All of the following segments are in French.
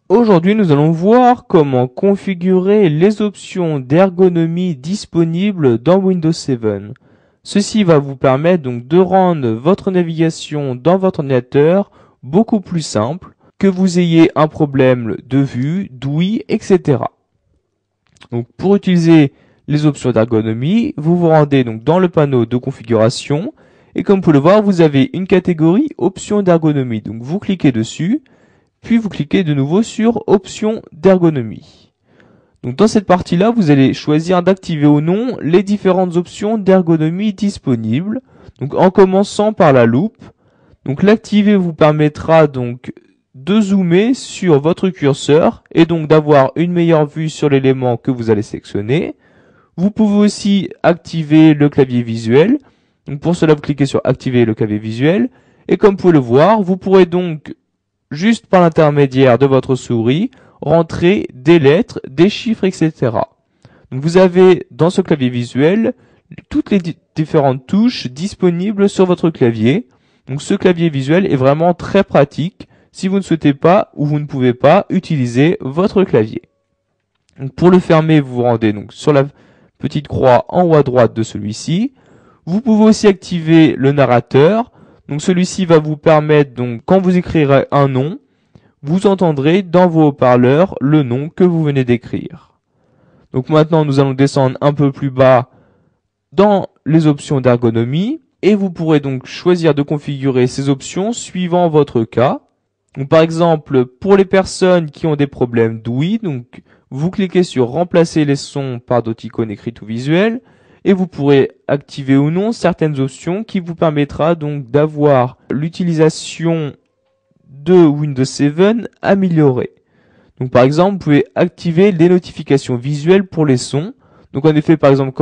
Aujourd'hui, nous allons voir comment configurer les options d'ergonomie disponibles dans Windows 7. Ceci va vous permettre donc de rendre votre navigation dans votre ordinateur beaucoup plus simple, que vous ayez un problème de vue, d'ouïe, etc. Donc pour utiliser les options d'ergonomie, vous vous rendez donc dans le panneau de configuration et comme vous pouvez le voir, vous avez une catégorie options d'ergonomie. Donc vous cliquez dessus, puis vous cliquez de nouveau sur options d'ergonomie. Donc dans cette partie-là, vous allez choisir d'activer ou non les différentes options d'ergonomie disponibles. Donc en commençant par la loupe. Donc l'activer vous permettra donc de zoomer sur votre curseur et donc d'avoir une meilleure vue sur l'élément que vous allez sélectionner. Vous pouvez aussi activer le clavier visuel. Donc pour cela, vous cliquez sur activer le clavier visuel et comme vous pouvez le voir, vous pourrez donc juste par l'intermédiaire de votre souris rentrer des lettres, des chiffres, etc. Donc vous avez dans ce clavier visuel toutes les différentes touches disponibles sur votre clavier. Donc ce clavier visuel est vraiment très pratique si vous ne souhaitez pas ou vous ne pouvez pas utiliser votre clavier. Donc pour le fermer, vous vous rendez donc sur la petite croix en haut à droite de celui-ci. Vous pouvez aussi activer le narrateur. Donc celui-ci va vous permettre donc quand vous écrirez un nom, vous entendrez dans vos haut-parleurs le nom que vous venez d'écrire. Donc maintenant nous allons descendre un peu plus bas dans les options d'ergonomie et vous pourrez donc choisir de configurer ces options suivant votre cas. Donc par exemple pour les personnes qui ont des problèmes d'ouïe, donc vous cliquez sur remplacer les sons par d'autres icônes écrites ou visuelles et vous pourrez activer ou non certaines options qui vous permettra donc d'avoir l'utilisation de Windows 7 améliorée. Donc par exemple, vous pouvez activer les notifications visuelles pour les sons. Donc en effet, par exemple,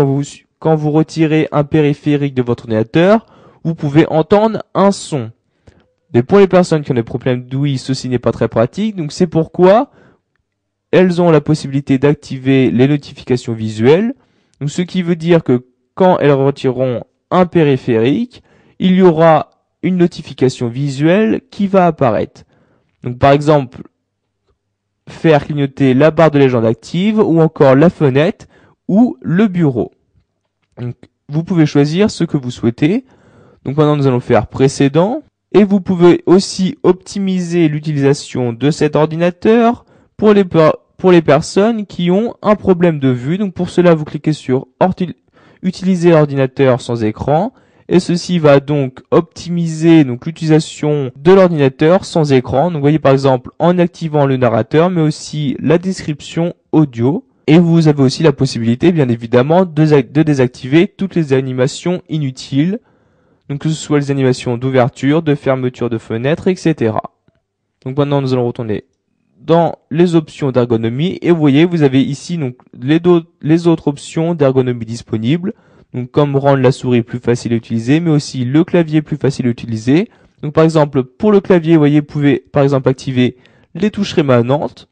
quand vous retirez un périphérique de votre ordinateur, vous pouvez entendre un son. Mais pour les personnes qui ont des problèmes d'ouïe, ceci n'est pas très pratique. Donc c'est pourquoi elles ont la possibilité d'activer les notifications visuelles. Donc ce qui veut dire que quand elles retireront un périphérique, il y aura une notification visuelle qui va apparaître. Donc par exemple, faire clignoter la barre de légende active ou encore la fenêtre ou le bureau. Donc, vous pouvez choisir ce que vous souhaitez. Donc maintenant nous allons faire précédent et vous pouvez aussi optimiser l'utilisation de cet ordinateur pour les personnes qui ont un problème de vue. Donc pour cela vous cliquez sur utiliser l'ordinateur sans écran. Et ceci va donc optimiser donc l'utilisation de l'ordinateur sans écran. Donc vous voyez par exemple en activant le narrateur, mais aussi la description audio. Et vous avez aussi la possibilité, bien évidemment, de désactiver toutes les animations inutiles. Donc que ce soit les animations d'ouverture, de fermeture de fenêtre, etc. Donc maintenant nous allons retourner dans les options d'ergonomie. Et vous voyez, vous avez ici donc les autres options d'ergonomie disponibles. Donc comme rendre la souris plus facile à utiliser, mais aussi le clavier plus facile à utiliser. Donc par exemple, pour le clavier, vous voyez, vous pouvez par exemple activer les touches rémanentes.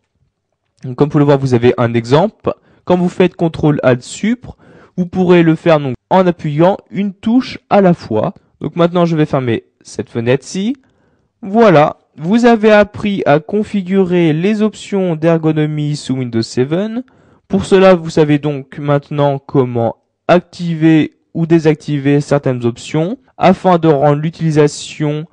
Donc comme vous pouvez le voir, vous avez un exemple. Quand vous faites CTRL-ALT-SUP, vous pourrez le faire donc en appuyant une touche à la fois. Donc maintenant, je vais fermer cette fenêtre-ci. Voilà, vous avez appris à configurer les options d'ergonomie sous Windows 7. Pour cela, vous savez donc maintenant comment activer ou désactiver certaines options afin de rendre l'utilisation